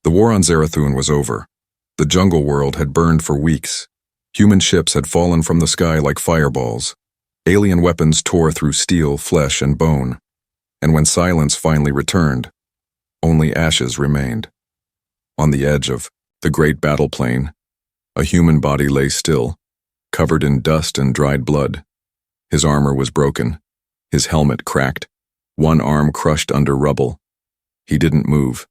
The war on Zarathun was over. The jungle world had burned for weeks. Human ships had fallen from the sky like fireballs. Alien weapons tore through steel, flesh, and bone. And when silence finally returned, only ashes remained. On the edge of the great battle plain, a human body lay still, covered in dust and dried blood. His armor was broken, his helmet cracked, one arm crushed under rubble. He didn't move.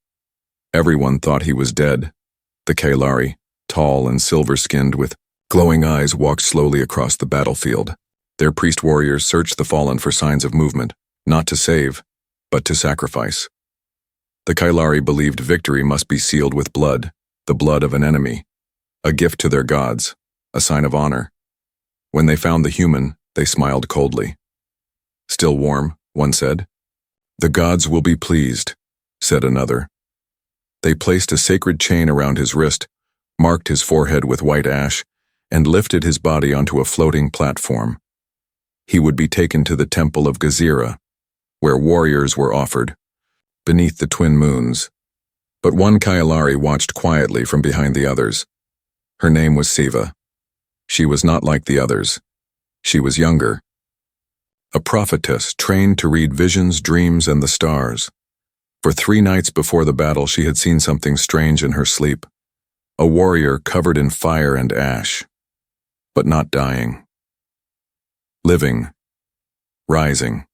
Everyone thought he was dead. The Kailari, tall and silver-skinned with glowing eyes, walked slowly across the battlefield. Their priest warriors searched the fallen for signs of movement, not to save, but to sacrifice. The Kailari believed victory must be sealed with blood, the blood of an enemy, a gift to their gods, a sign of honor. When they found the human, they smiled coldly. "Still warm," one said. "The gods will be pleased," said another. They placed a sacred chain around his wrist, marked his forehead with white ash, and lifted his body onto a floating platform. He would be taken to the temple of Gezira, where warriors were offered, beneath the twin moons. But one Kailari watched quietly from behind the others. Her name was Siva. She was not like the others. She was younger. A prophetess trained to read visions, dreams, and the stars. For 3 nights before the battle, she had seen something strange in her sleep. A warrior covered in fire and ash, but not dying. Living, rising.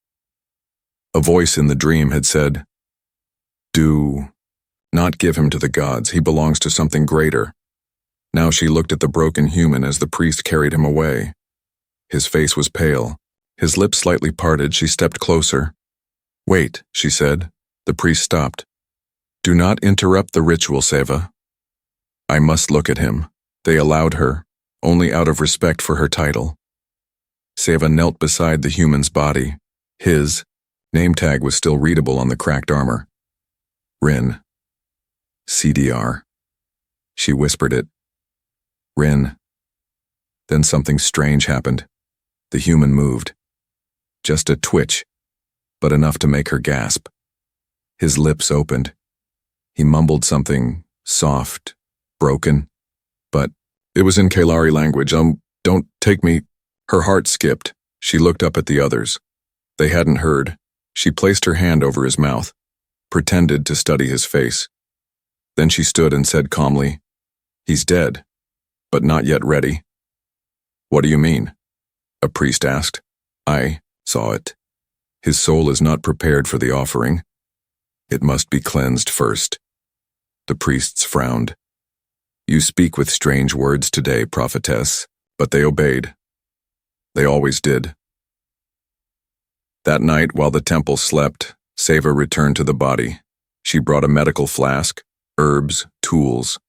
A voice in the dream had said, "Do not give him to the gods. He belongs to something greater." Now she looked at the broken human as the priest carried him away. His face was pale. His lips slightly parted. She stepped closer. "Wait," she said. The priest stopped. "Do not interrupt the ritual, Seva." "I must look at him." They allowed her, only out of respect for her title. Seva knelt beside the human's body. His name tag was still readable on the cracked armor. "Rin. CDR." She whispered it. "Rin." Then something strange happened. The human moved. Just a twitch, but enough to make her gasp. His lips opened. He mumbled something soft, broken, but it was in Kailari language. Don't take me." Her heart skipped. She looked up at the others. They hadn't heard. She placed her hand over his mouth, pretended to study his face. Then she stood and said calmly, "He's dead, but not yet ready." "What do you mean?" a priest asked. "I saw it. His soul is not prepared for the offering. It must be cleansed first." The priests frowned. "You speak with strange words today, prophetess," but they obeyed. They always did. That night, while the temple slept, Seva returned to the body. She brought a medical flask, herbs, tools.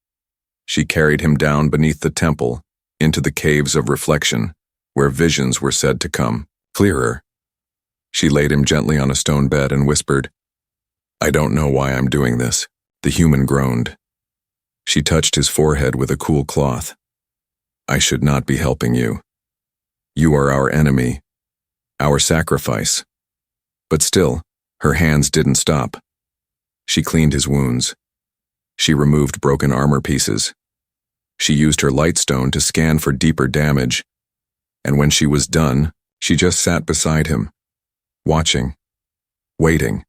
She carried him down beneath the temple, into the caves of reflection, where visions were said to come, clearer. She laid him gently on a stone bed and whispered, "I don't know why I'm doing this." The human groaned. She touched his forehead with a cool cloth. "I should not be helping you. You are our enemy, our sacrifice." But still, her hands didn't stop. She cleaned his wounds. She removed broken armor pieces. She used her light stone to scan for deeper damage. And when she was done, she just sat beside him, watching, waiting.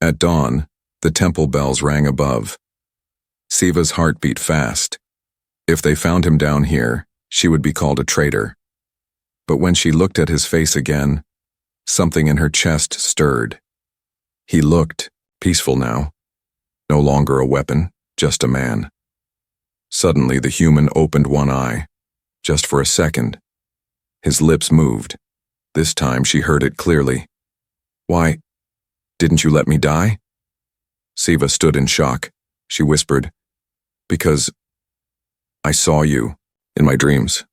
At dawn, the temple bells rang above. Siva's heart beat fast. If they found him down here, she would be called a traitor. But when she looked at his face again, something in her chest stirred. He looked peaceful now, no longer a weapon, just a man. Suddenly the human opened one eye, just for a second. His lips moved. This time she heard it clearly. "Why, didn't you let me die?" Siva stood in shock. She whispered, "Because I saw you in my dreams."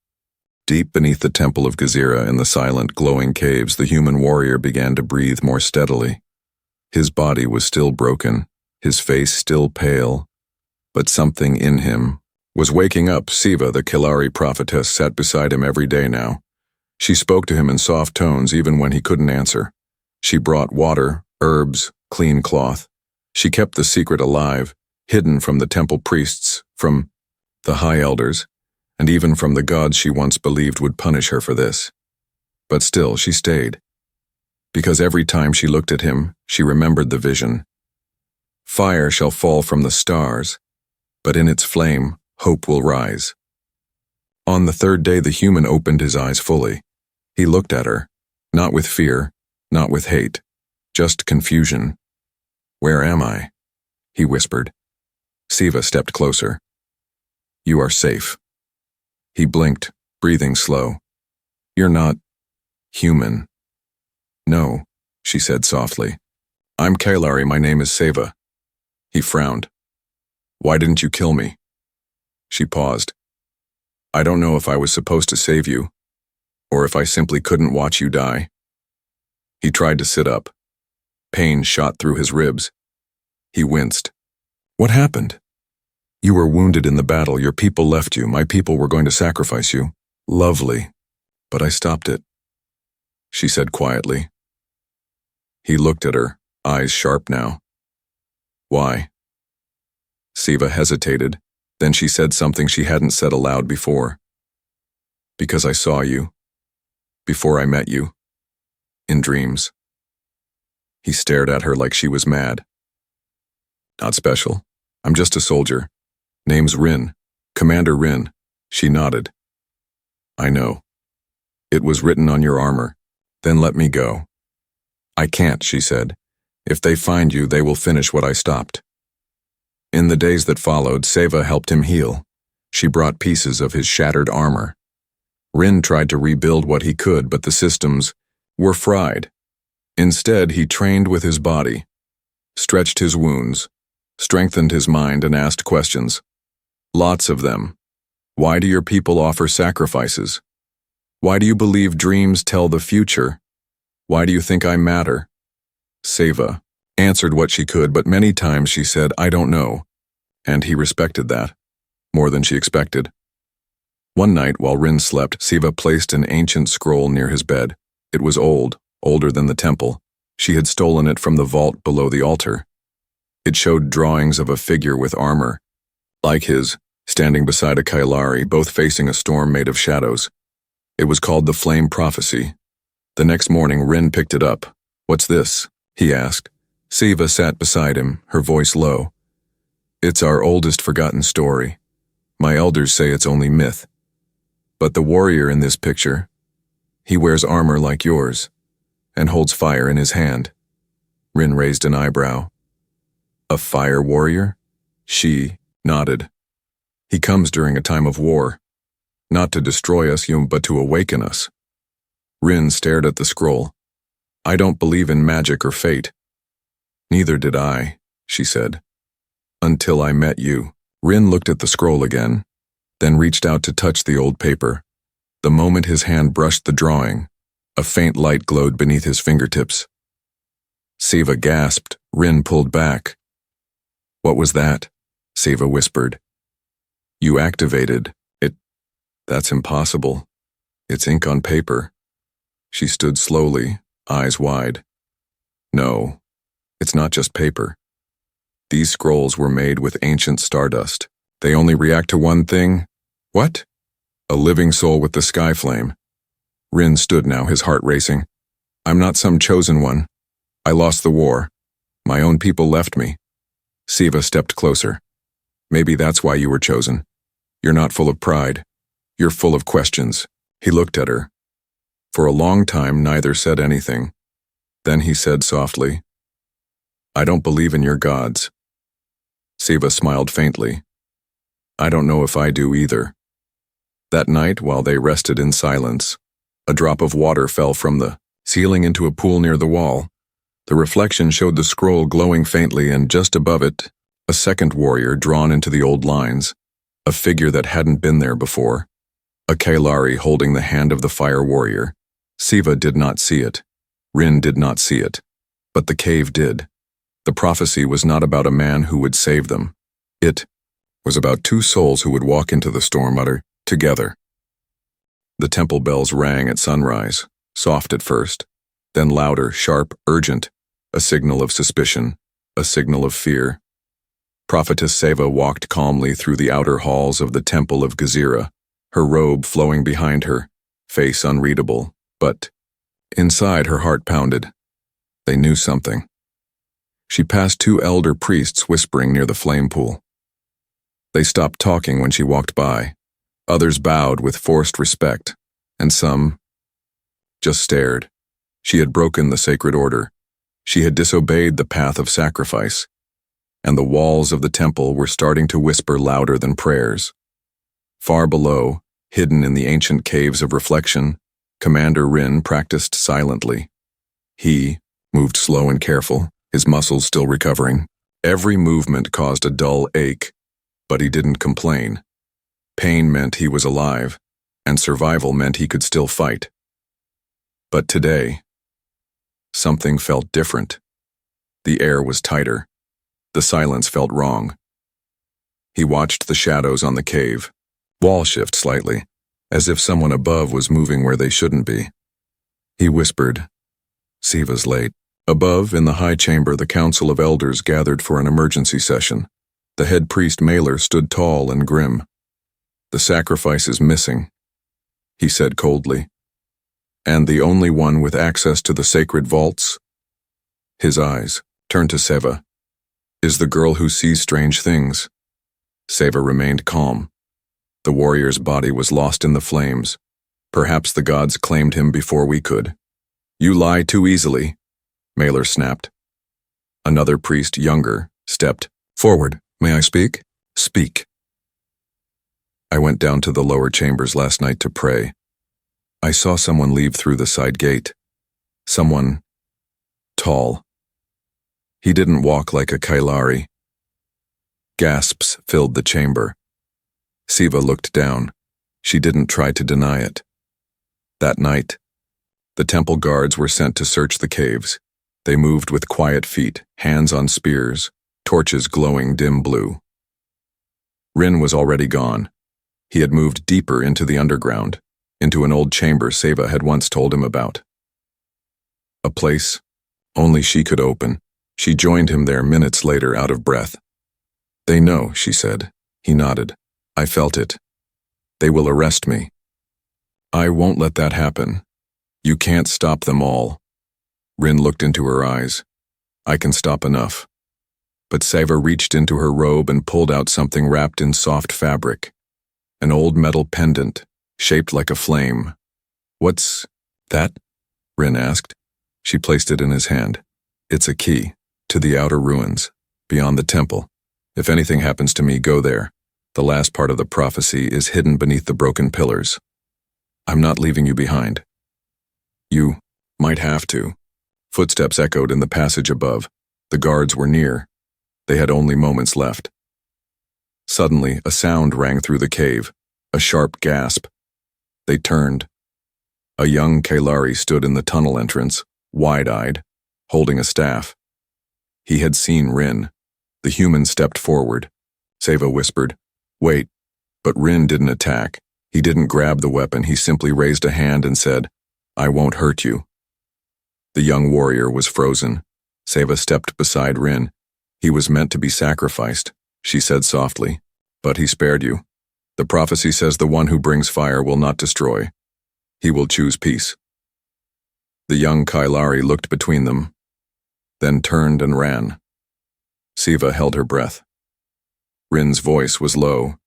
Deep beneath the temple of Gezira, in the silent, glowing caves, the human warrior began to breathe more steadily. His body was still broken, his face still pale, but something in him was waking up. Siva, the Kailari prophetess, sat beside him every day now. She spoke to him in soft tones even when he couldn't answer. She brought water, herbs, clean cloth. She kept the secret alive, hidden from the temple priests, from the high elders, and even from the gods she once believed would punish her for this. But still, she stayed. Because every time she looked at him, she remembered the vision. Fire shall fall from the stars, but in its flame, hope will rise. On the third day, the human opened his eyes fully. He looked at her, not with fear, not with hate, just confusion. "Where am I?" he whispered. Siva stepped closer. "You are safe." He blinked, breathing slow. "You're not human." "No," she said softly. "I'm Kailari, my name is Seva." He frowned. "Why didn't you kill me?" She paused. "I don't know if I was supposed to save you, or if I simply couldn't watch you die." He tried to sit up. Pain shot through his ribs. He winced. "What happened?" "You were wounded in the battle. Your people left you. My people were going to sacrifice you." "Lovely. But I stopped it," she said quietly. He looked at her, eyes sharp now. "Why?" Siva hesitated. Then she said something she hadn't said aloud before. "Because I saw you. Before I met you. In dreams." He stared at her like she was mad. "Not special. I'm just a soldier. Name's Rin. Commander Rin." She nodded. "I know. It was written on your armor. Then let me go." "I can't," she said. "If they find you, they will finish what I stopped." In the days that followed, Seva helped him heal. She brought pieces of his shattered armor. Rin tried to rebuild what he could, but the systems were fried. Instead, he trained with his body, stretched his wounds, strengthened his mind, and asked questions. Lots of them. Why do your people offer sacrifices? Why do you believe dreams tell the future? Why do you think I matter? Seva answered what she could, but many times she said, "I don't know," and he respected that, more than she expected. One night, while Rin slept, Seva placed an ancient scroll near his bed. It was old, older than the temple. She had stolen it from the vault below the altar. It showed drawings of a figure with armor, like his, standing beside a Kailari, both facing a storm made of shadows. It was called the Flame Prophecy. The next morning, Rin picked it up. "What's this?" he asked. Seva sat beside him, her voice low. "It's our oldest forgotten story. My elders say it's only myth. But the warrior in this picture, he wears armor like yours, and holds fire in his hand." Rin raised an eyebrow. "A fire warrior?" She nodded. "He comes during a time of war. Not to destroy us, but to awaken us." Rin stared at the scroll. "I don't believe in magic or fate." "Neither did I," she said. "Until I met you." Rin looked at the scroll again, then reached out to touch the old paper. The moment his hand brushed the drawing, a faint light glowed beneath his fingertips. Seva gasped. Rin pulled back. "What was that?" Seva whispered. "You activated it." "That's impossible. It's ink on paper." She stood slowly, eyes wide. "No, it's not just paper. These scrolls were made with ancient stardust. They only react to one thing." "What?" "A living soul with the sky flame." Rin stood now, his heart racing. "I'm not some chosen one. I lost the war. My own people left me." Seva stepped closer. "Maybe that's why you were chosen. You're not full of pride. You're full of questions." He looked at her. For a long time, neither said anything. Then he said softly, "I don't believe in your gods." Seva smiled faintly. "I don't know if I do either." That night, while they rested in silence, a drop of water fell from the ceiling into a pool near the wall. The reflection showed the scroll glowing faintly, and just above it, a second warrior drawn into the old lines, a figure that hadn't been there before. A Kailari holding the hand of the fire warrior. Seva did not see it. Rin did not see it. But the cave did. The prophecy was not about a man who would save them. It was about two souls who would walk into the storm together. The temple bells rang at sunrise, soft at first, then louder, sharp, urgent, a signal of suspicion, a signal of fear. Prophetess Seva walked calmly through the outer halls of the Temple of Gezira, her robe flowing behind her, face unreadable, but inside her heart pounded. They knew something. She passed 2 elder priests whispering near the flame pool. They stopped talking when she walked by. Others bowed with forced respect, and some just stared. She had broken the sacred order. She had disobeyed the path of sacrifice, and the walls of the temple were starting to whisper louder than prayers. Far below, hidden in the ancient caves of reflection, Commander Rin practiced silently. He moved slow and careful, his muscles still recovering. Every movement caused a dull ache, but he didn't complain. Pain meant he was alive, and survival meant he could still fight. But today, something felt different. The air was tighter. The silence felt wrong. He watched the shadows on the cave. Wall shift slightly, as if someone above was moving where they shouldn't be. He whispered, "Siva's late." Above, in the high chamber, the council of elders gathered for an emergency session. The head priest Mailer stood tall and grim. "The sacrifice is missing," he said coldly. "And the only one with access to the sacred vaults?" His eyes turned to Seva. "Is the girl who sees strange things." Seva remained calm. The warrior's body was lost in the flames. Perhaps the gods claimed him before we could. "You lie too easily," Mailer snapped. Another priest, younger, stepped forward. "May I speak?" "Speak." "I went down to the lower chambers last night to pray. I saw someone leave through the side gate. Someone tall. He didn't walk like a Kailari." Gasps filled the chamber. Siva looked down. She didn't try to deny it. That night, the temple guards were sent to search the caves. They moved with quiet feet, hands on spears, torches glowing dim blue. Rin was already gone. He had moved deeper into the underground, into an old chamber Seva had once told him about. A place only she could open. She joined him there minutes later, out of breath. "They know," she said. He nodded. "I felt it. They will arrest me. I won't let that happen. You can't stop them all." Rin looked into her eyes. "I can stop enough." But Seva reached into her robe and pulled out something wrapped in soft fabric. An old metal pendant, shaped like a flame. "What's that?" Rin asked. She placed it in his hand. "It's a key to the outer ruins, beyond the temple. If anything happens to me, go there. The last part of the prophecy is hidden beneath the broken pillars. I'm not leaving you behind." "You might have to." Footsteps echoed in the passage above. The guards were near. They had only moments left. Suddenly, a sound rang through the cave, a sharp gasp. They turned. A young Kailari stood in the tunnel entrance, wide-eyed, holding a staff. He had seen Rin. The human stepped forward. Seva whispered, "Wait." But Rin didn't attack. He didn't grab the weapon. He simply raised a hand and said, "I won't hurt you." The young warrior was frozen. Seva stepped beside Rin. "He was meant to be sacrificed," she said softly, "but he spared you. The prophecy says the one who brings fire will not destroy. He will choose peace." The young Kailari looked between them, then turned and ran. Seva held her breath. Rin's voice was low.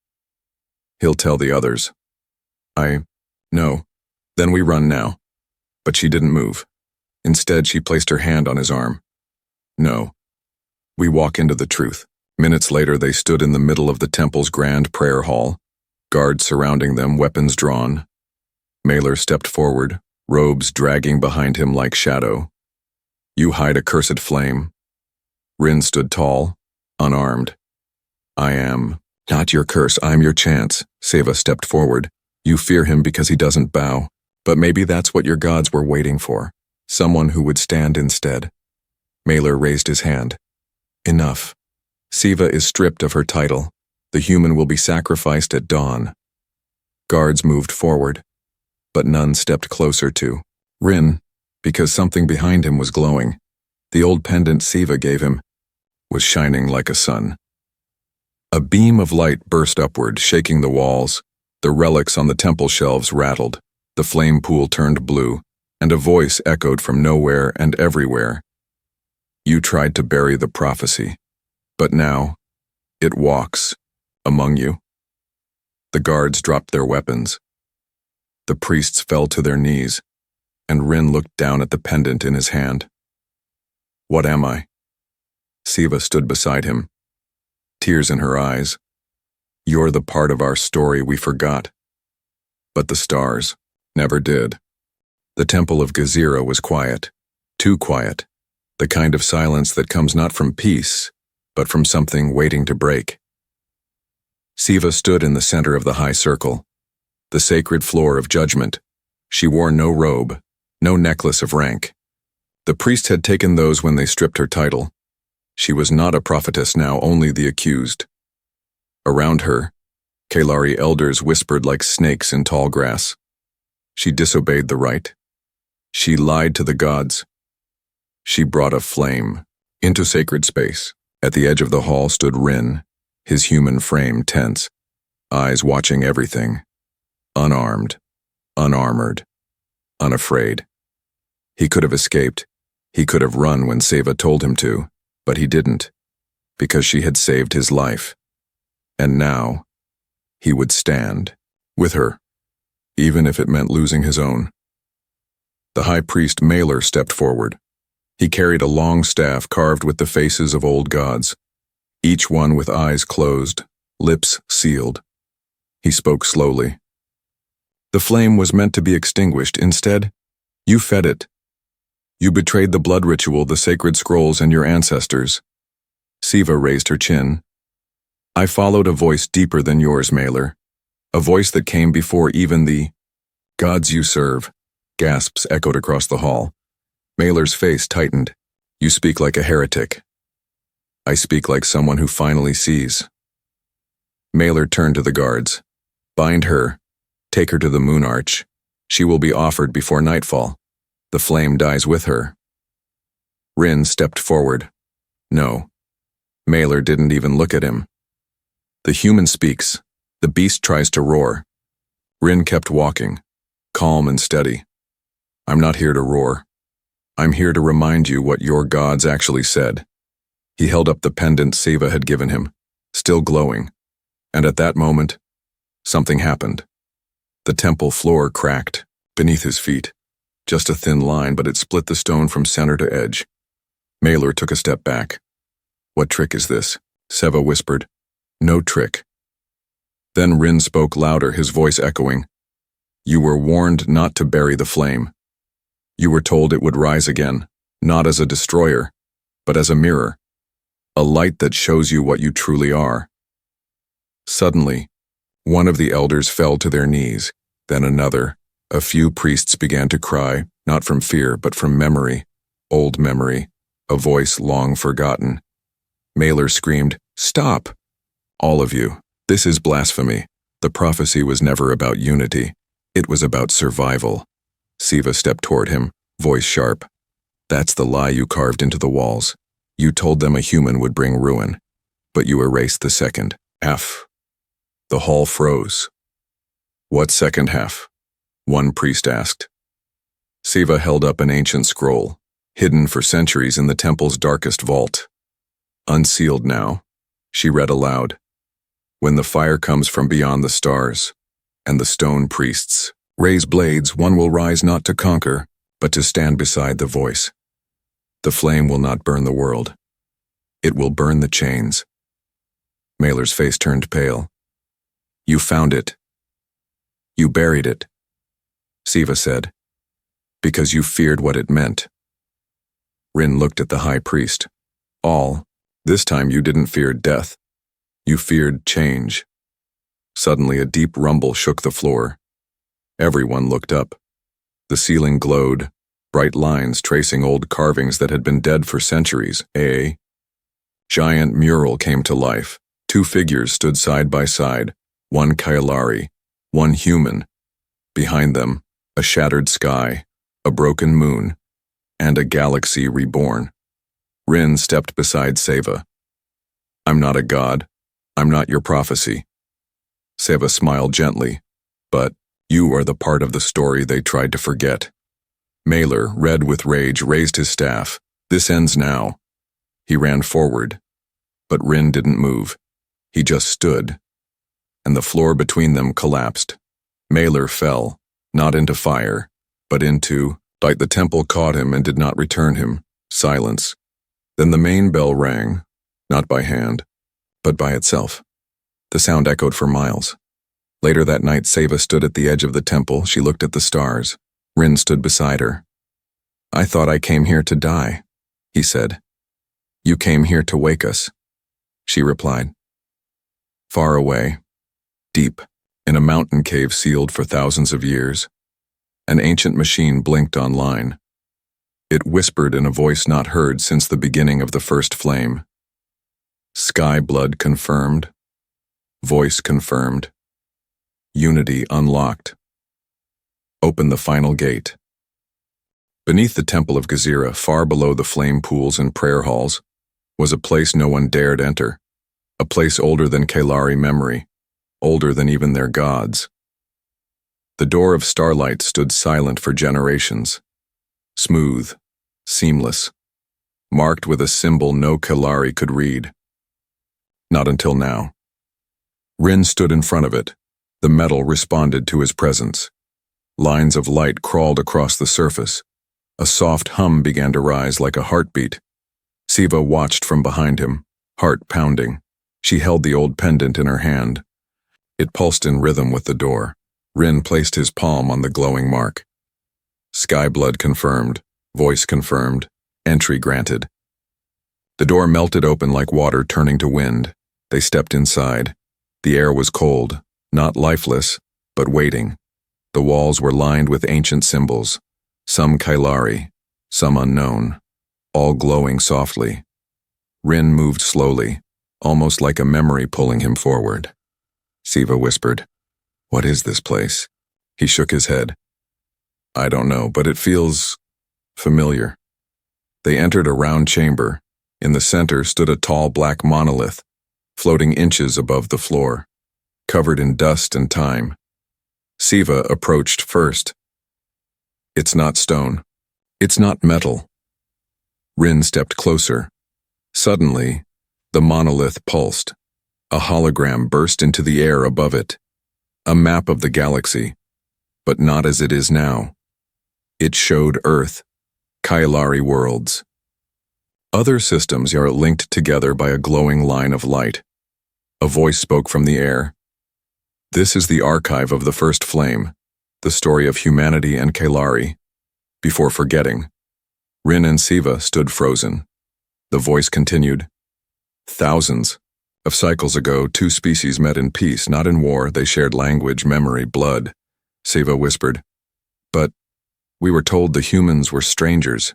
"He'll tell the others." "I know. Then we run now." But she didn't move. Instead, she placed her hand on his arm. "No. We walk into the truth." Minutes later, they stood in the middle of the temple's grand prayer hall, guards surrounding them, weapons drawn. Mailer stepped forward, robes dragging behind him like shadow. "You hide a cursed flame." Rin stood tall, unarmed. "I am not your curse, I'm your chance." Seva stepped forward. "You fear him because he doesn't bow. But maybe that's what your gods were waiting for. Someone who would stand instead." Mailer raised his hand. "Enough. Seva is stripped of her title. The human will be sacrificed at dawn." Guards moved forward, but none stepped closer to Rin, because something behind him was glowing. The old pendant Seva gave him was shining like a sun. A beam of light burst upward, shaking the walls. The relics on the temple shelves rattled. The flame pool turned blue, and a voice echoed from nowhere and everywhere. You tried to bury the prophecy, but now it walks among you. The guards dropped their weapons. The priests fell to their knees, and Rin looked down at the pendant in his hand. What am I? Siva stood beside him, tears in her eyes. You're the part of our story we forgot. But the stars never did. The temple of Gezira was quiet, too quiet, the kind of silence that comes not from peace, but from something waiting to break. Siva stood in the center of the high circle, the sacred floor of judgment. She wore no robe, no necklace of rank. The priests had taken those when they stripped her title. She was not a prophetess now, only the accused. Around her, Kalari elders whispered like snakes in tall grass. She disobeyed the rite. She lied to the gods. She brought a flame into sacred space. At the edge of the hall stood Rin, his human frame tense, eyes watching everything. Unarmed, unarmored, unafraid. He could have escaped. He could have run when Seva told him to, but he didn't, because she had saved his life. And now, he would stand with her, even if it meant losing his own. The high priest Mailer stepped forward. He carried a long staff carved with the faces of old gods, each one with eyes closed, lips sealed. He spoke slowly. The flame was meant to be extinguished. Instead, you fed it. You betrayed the blood ritual, the sacred scrolls, and your ancestors. Siva raised her chin. I followed a voice deeper than yours, Mailer. A voice that came before even the gods you serve. Gasps echoed across the hall. Mailer's face tightened. You speak like a heretic. I speak like someone who finally sees. Mailer turned to the guards. Bind her. Take her to the moon arch. She will be offered before nightfall. The flame dies with her. Rin stepped forward. No. Mailer didn't even look at him. The human speaks. The beast tries to roar. Rin kept walking, calm and steady. I'm not here to roar. I'm here to remind you what your gods actually said. He held up the pendant Seva had given him, still glowing. And at that moment, something happened. The temple floor cracked beneath his feet. Just a thin line, but it split the stone from center to edge. Mailer took a step back. What trick is this? Seva whispered. No trick. Then Rin spoke louder, his voice echoing. You were warned not to bury the flame. You were told it would rise again, not as a destroyer, but as a mirror. A light that shows you what you truly are. Suddenly, one of the elders fell to their knees, then another. A few priests began to cry, not from fear, but from memory, old memory, a voice long forgotten. Mailer screamed, Stop! All of you, this is blasphemy. The prophecy was never about unity. It was about survival. Siva stepped toward him, voice sharp. That's the lie you carved into the walls. You told them a human would bring ruin, but you erased the second half. The hall froze. What second half? One priest asked. Siva held up an ancient scroll, hidden for centuries in the temple's darkest vault. Unsealed now, she read aloud. When the fire comes from beyond the stars, and the stone priests raise blades, one will rise not to conquer, but to stand beside the voice. The flame will not burn the world. It will burn the chains. Mailer's face turned pale. You found it. You buried it, Siva said, because you feared what it meant. Rin looked at the high priest. This time you didn't fear death. You feared change. Suddenly a deep rumble shook the floor. Everyone looked up. The ceiling glowed, bright lines tracing old carvings that had been dead for centuries. A giant mural came to life. Two figures stood side by side, one Kailari, one human. Behind them, a shattered sky, a broken moon, and a galaxy reborn. Rin stepped beside Seva. I'm not a god. I'm not your prophecy. Seva smiled gently, but you are the part of the story they tried to forget. Mailer, red with rage, raised his staff. This ends now. He ran forward, but Rin didn't move. He just stood, and the floor between them collapsed. Mailer fell, not into fire, but into light. The temple caught him and did not return him. Silence. Then the main bell rang, not by hand, but by itself. The sound echoed for miles. Later that night, Seva stood at the edge of the temple. She looked at the stars. Rin stood beside her. I thought I came here to die, he said. You came here to wake us, she replied. Far away, deep, in a mountain cave sealed for thousands of years, an ancient machine blinked online. It whispered in a voice not heard since the beginning of the first flame. Sky blood confirmed. Voice confirmed. Unity unlocked. Open the final gate. Beneath the temple of Gezira, far below the flame pools and prayer halls, was a place no one dared enter, a place older than Kalari memory, older than even their gods. The door of starlight stood silent for generations, smooth, seamless, marked with a symbol no Kalari could read. Not until now. Rin stood in front of it. The metal responded to his presence. Lines of light crawled across the surface. A soft hum began to rise like a heartbeat. Seva watched from behind him, heart pounding. She held the old pendant in her hand. It pulsed in rhythm with the door. Rin placed his palm on the glowing mark. Sky blood confirmed, voice confirmed, entry granted. The door melted open like water turning to wind. They stepped inside. The air was cold, not lifeless, but waiting. The walls were lined with ancient symbols, some Kailari, some unknown, all glowing softly. Rin moved slowly, almost like a memory pulling him forward. Seva whispered, "What is this place?" He shook his head. "I don't know, but it feels familiar." They entered a round chamber. In the center stood a tall black monolith, floating inches above the floor, covered in dust and time. Seva approached first. It's not stone. It's not metal. Rin stepped closer. Suddenly, the monolith pulsed. A hologram burst into the air above it. A map of the galaxy, but not as it is now. It showed Earth, Kailari worlds. Other systems are linked together by a glowing line of light. A voice spoke from the air. This is the archive of the first flame, the story of humanity and Kailari. Before forgetting, Rin and Seva stood frozen. The voice continued. Thousands of cycles ago, two species met in peace, not in war. They shared language, memory, blood. Seva whispered. But we were told the humans were strangers.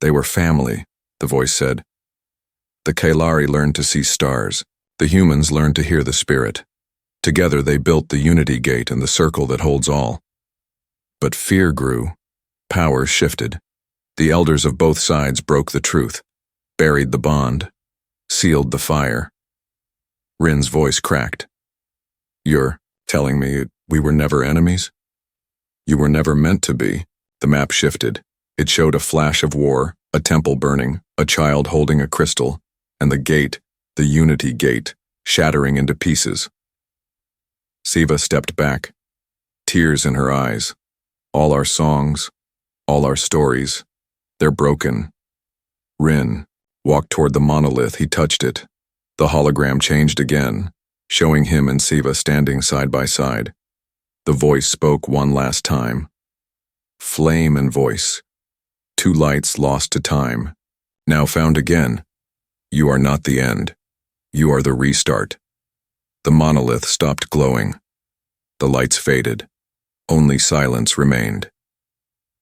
They were family, the voice said. The Kailari learned to see stars. The humans learned to hear the spirit. Together they built the unity gate and the circle that holds all. But fear grew. Power shifted. The elders of both sides broke the truth, buried the bond, sealed the fire. Rin's voice cracked. You're telling me we were never enemies? You were never meant to be. The map shifted. It showed a flash of war, a temple burning, a child holding a crystal, and the gate, the unity gate, shattering into pieces. Seva stepped back, tears in her eyes. All our songs, all our stories, they're broken. Rin walked toward the monolith. He touched it. The hologram changed again, showing him and Seva standing side by side. The voice spoke one last time. Flame and voice. Two lights lost to time, now found again. You are not the end. You are the restart. The monolith stopped glowing. The lights faded. Only silence remained.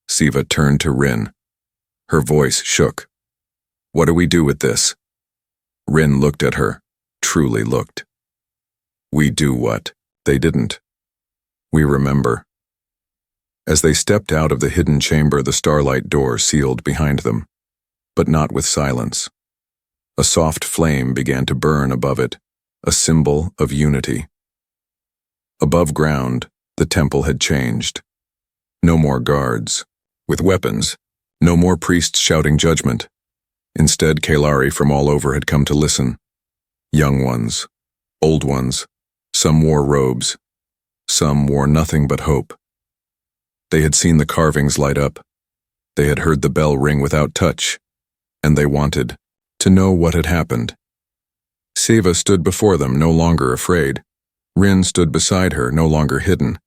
Seva turned to Rin. Her voice shook. What do we do with this? Rin looked at her, truly looked. We do what? They didn't. We remember. As they stepped out of the hidden chamber, the starlight door sealed behind them, but not with silence. A soft flame began to burn above it, a symbol of unity. Above ground, the temple had changed. No more guards with weapons, no more priests shouting judgment. Instead, Kalari from all over had come to listen. Young ones, old ones, some wore robes, some wore nothing but hope. They had seen the carvings light up. They had heard the bell ring without touch, and they wanted to know what had happened. Seva stood before them, no longer afraid. Rin stood beside her, no longer hidden.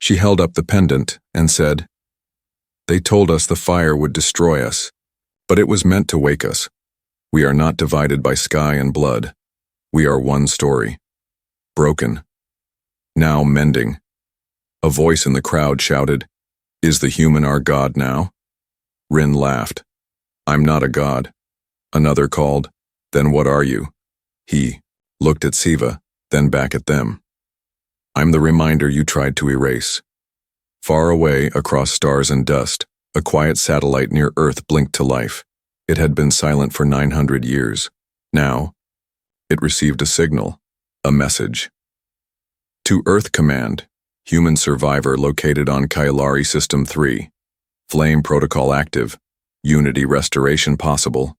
She held up the pendant and said, "They told us the fire would destroy us, but it was meant to wake us. We are not divided by sky and blood. We are one story. Broken. Now mending." A voice in the crowd shouted, "Is the human our god now?" Rin laughed. "I'm not a god." Another called, "Then what are you?" He looked at Seva, then back at them. "I'm the reminder you tried to erase." Far away, across stars and dust, a quiet satellite near Earth blinked to life. It had been silent for 900 years. Now, it received a signal, a message. To Earth Command, human survivor located on Kailari System 3. Flame protocol active, unity restoration possible.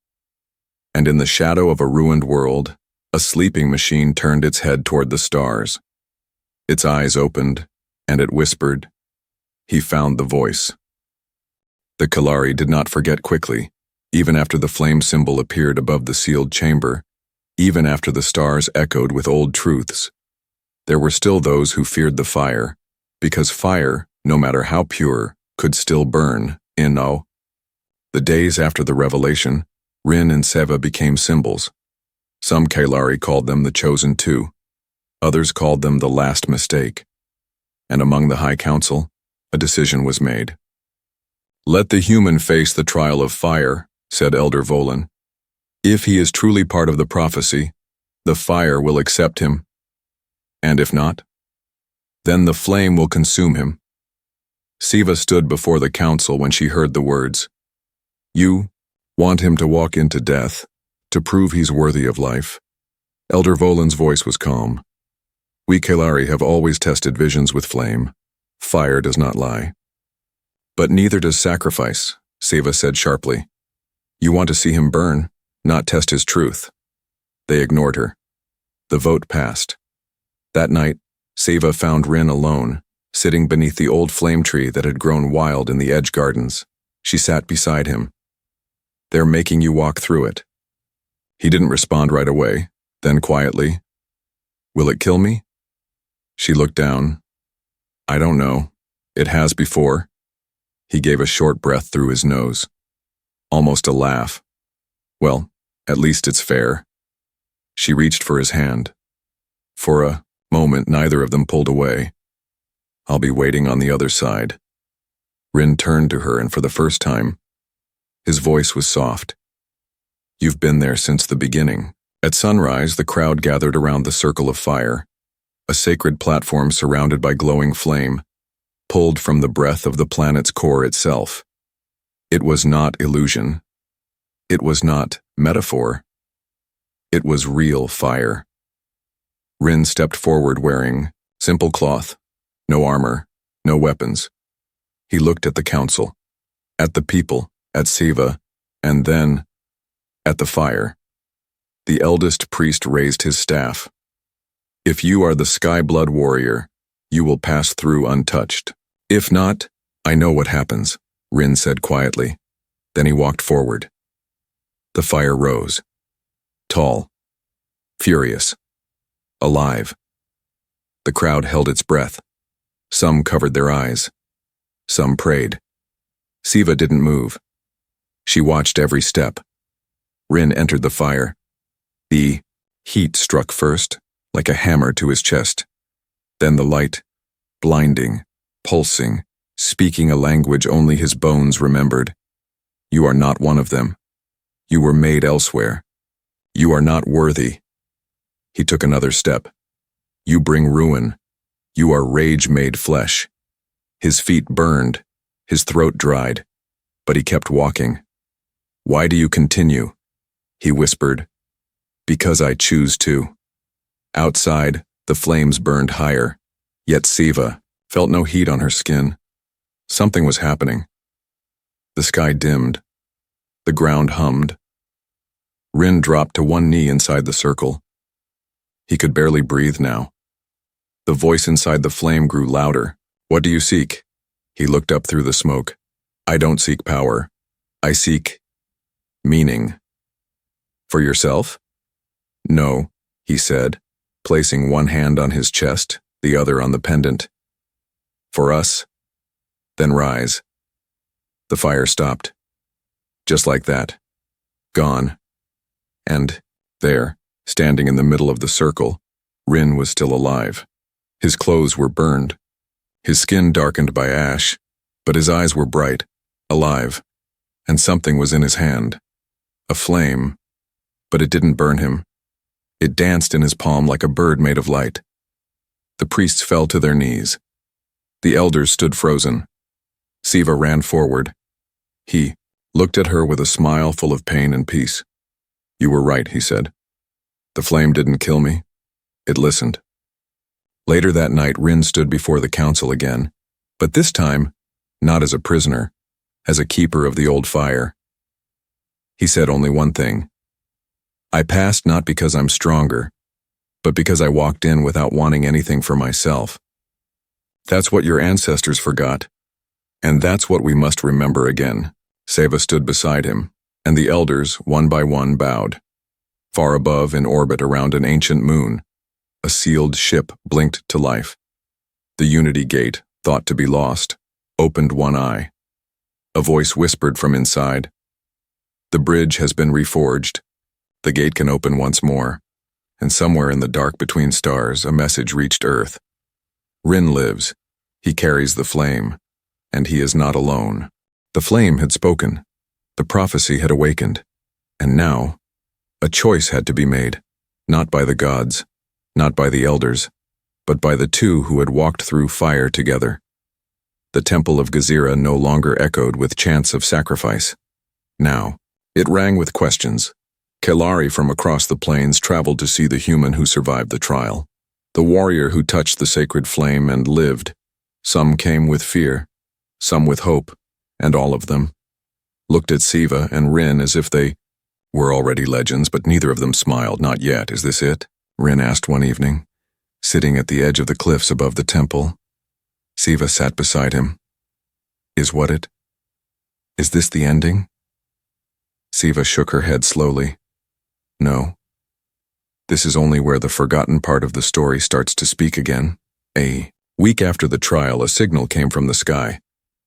And in the shadow of a ruined world, a sleeping machine turned its head toward the stars. Its eyes opened, and it whispered. He found the voice. The Kalari did not forget quickly, even after the flame symbol appeared above the sealed chamber, even after the stars echoed with old truths. There were still those who feared the fire, because fire, no matter how pure, could still burn, The days after the revelation, Rin and Seva became symbols. Some Kalari called them the Chosen Two. Others called them the Last Mistake. And among the High Council, a decision was made. "Let the human face the trial of fire," said Elder Volan. "If he is truly part of the prophecy, the fire will accept him. And if not, then the flame will consume him." Seva stood before the council when she heard the words. "You want him to walk into death, to prove he's worthy of life." Elder Volan's voice was calm. "We Kalari have always tested visions with flame. Fire does not lie." "But neither does sacrifice," Seva said sharply. "You want to see him burn, not test his truth." They ignored her. The vote passed. That night, Seva found Rin alone, sitting beneath the old flame tree that had grown wild in the Edge Gardens. She sat beside him. "They're making you walk through it." He didn't respond right away, then quietly, "Will it kill me?" She looked down. "I don't know. It has before." He gave a short breath through his nose. Almost a laugh. "Well, at least it's fair." She reached for his hand. For a moment, neither of them pulled away. "I'll be waiting on the other side." Rin turned to her, and for the first time, his voice was soft. "You've been there since the beginning." At sunrise, the crowd gathered around the circle of fire, a sacred platform surrounded by glowing flame, pulled from the breath of the planet's core itself. It was not illusion. It was not metaphor. It was real fire. Rin stepped forward wearing simple cloth, no armor, no weapons. He looked at the council, at the people, at Seva, and then at the fire. The eldest priest raised his staff. "If you are the Sky Blood warrior, you will pass through untouched. If not, I know what happens," Rin said quietly. Then he walked forward. The fire rose. Tall. Furious. Alive. The crowd held its breath. Some covered their eyes. Some prayed. Seva didn't move. She watched every step. Rin entered the fire. The heat struck first, like a hammer to his chest. Then the light, blinding, pulsing, speaking a language only his bones remembered. "You are not one of them. You were made elsewhere. You are not worthy." He took another step. "You bring ruin. You are rage made flesh." His feet burned, his throat dried, but he kept walking. "Why do you continue?" He whispered. "Because I choose to." Outside, the flames burned higher, yet Siva felt no heat on her skin. Something was happening. The sky dimmed. The ground hummed. Rin dropped to one knee inside the circle. He could barely breathe now. The voice inside the flame grew louder. "What do you seek?" He looked up through the smoke. "I don't seek power. I seek meaning." "For yourself?" "No," he said, placing one hand on his chest, the other on the pendant. "For us." "Then rise." The fire stopped. Just like that. Gone. And there, standing in the middle of the circle, Rin was still alive. His clothes were burned, his skin darkened by ash, but his eyes were bright, alive, and something was in his hand. A flame, but it didn't burn him. It danced in his palm like a bird made of light. The priests fell to their knees. The elders stood frozen. Siva ran forward. He looked at her with a smile full of pain and peace. "You were right," he said. "The flame didn't kill me. It listened." Later that night, Rin stood before the council again, but this time, not as a prisoner, as a keeper of the old fire. He said only one thing. "I passed not because I'm stronger, but because I walked in without wanting anything for myself. That's what your ancestors forgot, and that's what we must remember again." Seva stood beside him, and the elders, one by one, bowed. Far above, in orbit around an ancient moon, a sealed ship blinked to life. The Unity Gate, thought to be lost, opened one eye. A voice whispered from inside, "The bridge has been reforged. The gate can open once more." And somewhere in the dark between stars, a message reached Earth. Rin lives. He carries the flame, and he is not alone. The flame had spoken. The prophecy had awakened. And now, a choice had to be made, not by the gods, not by the elders, but by the two who had walked through fire together. The temple of Gezira no longer echoed with chants of sacrifice. Now, it rang with questions. Kelari from across the plains traveled to see the human who survived the trial, the warrior who touched the sacred flame and lived. Some came with fear, some with hope, and all of them looked at Siva and Rin as if they were already legends, but neither of them smiled. "Not yet, is this it?" Rin asked one evening, sitting at the edge of the cliffs above the temple. Siva sat beside him. "Is what it? Is this the ending?" Siva shook her head slowly. "No. This is only where the forgotten part of the story starts to speak again." A week after the trial, a signal came from the sky.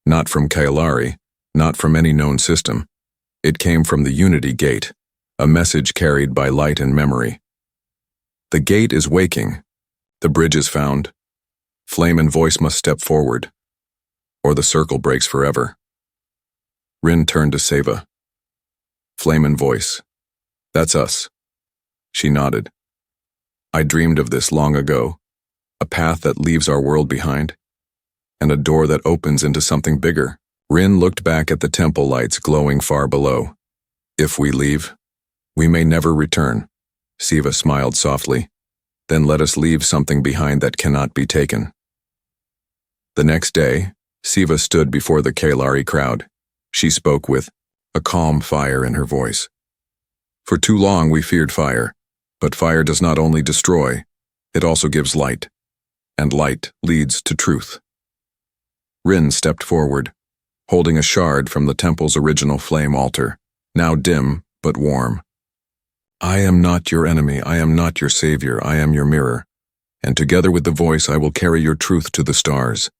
Not from Kailari, not from any known system. It came from the Unity Gate, a message carried by light and memory. "The gate is waking. The bridge is found. Flame and voice must step forward, or the circle breaks forever." Rin turned to Seva. "Flame and voice. That's us." She nodded. "I dreamed of this long ago. A path that leaves our world behind, and a door that opens into something bigger." Rin looked back at the temple lights glowing far below. "If we leave, we may never return." Siva smiled softly. "Then let us leave something behind that cannot be taken." The next day, Siva stood before the Kailari crowd. She spoke with a calm fire in her voice. "For too long we feared fire, but fire does not only destroy, it also gives light, and light leads to truth." Rin stepped forward, holding a shard from the temple's original flame altar, now dim but warm. "I am not your enemy, I am not your savior, I am your mirror, and together with the voice I will carry your truth to the stars."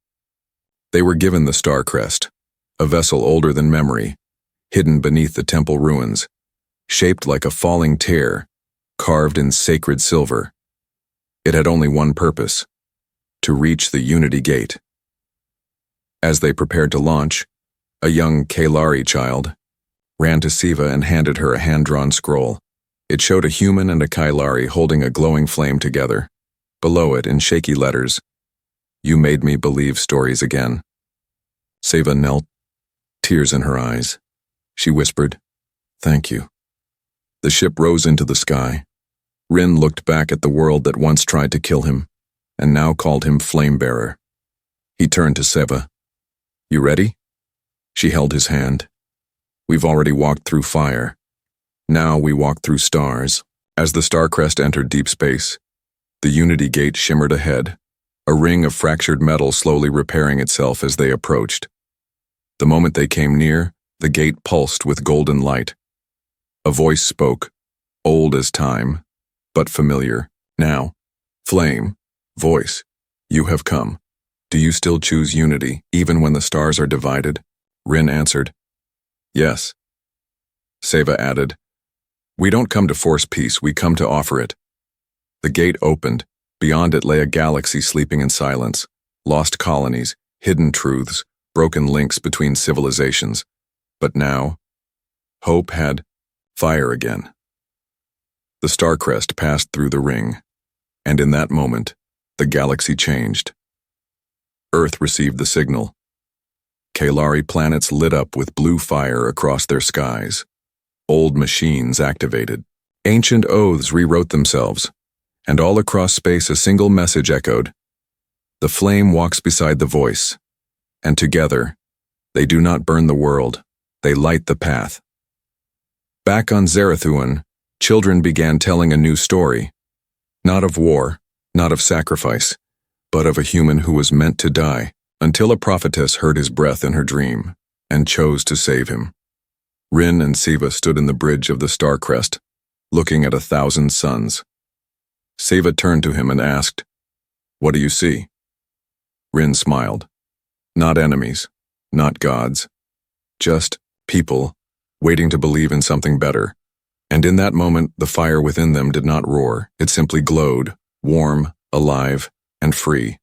They were given the star crest, a vessel older than memory, hidden beneath the temple ruins, shaped like a falling tear, carved in sacred silver. It had only one purpose: to reach the Unity Gate. As they prepared to launch, a young Kailari child ran to Siva and handed her a hand-drawn scroll. It showed a human and a Kailari holding a glowing flame together. Below it, in shaky letters, "You made me believe stories again." Siva knelt, tears in her eyes. She whispered, "Thank you." The ship rose into the sky. Rin looked back at the world that once tried to kill him, and now called him Flamebearer. He turned to Seva. "You ready?" She held his hand. "We've already walked through fire. Now we walk through stars." As the Starcrest entered deep space, the Unity Gate shimmered ahead, a ring of fractured metal slowly repairing itself as they approached. The moment they came near, the gate pulsed with golden light. A voice spoke, old as time, but familiar. "Now, Flame, voice, you have come. Do you still choose unity, even when the stars are divided?" Rin answered, "Yes." Seva added, "We don't come to force peace, we come to offer it." The gate opened. Beyond it lay a galaxy sleeping in silence, lost colonies, hidden truths, broken links between civilizations. But now, hope had fire again. The Starcrest passed through the ring, and in that moment, the galaxy changed. Earth received the signal. Kalari planets lit up with blue fire across their skies. Old machines activated. Ancient oaths rewrote themselves, and all across space a single message echoed. The flame walks beside the voice, and together, they do not burn the world, they light the path. Back on Zarathuan, children began telling a new story. Not of war, not of sacrifice, but of a human who was meant to die, until a prophetess heard his breath in her dream, and chose to save him. Rin and Seva stood in the bridge of the Starcrest, looking at 1,000 suns. Seva turned to him and asked, "What do you see?" Rin smiled. "Not enemies, not gods, just people, waiting to believe in something better." And in that moment, the fire within them did not roar, it simply glowed, warm, alive, and free.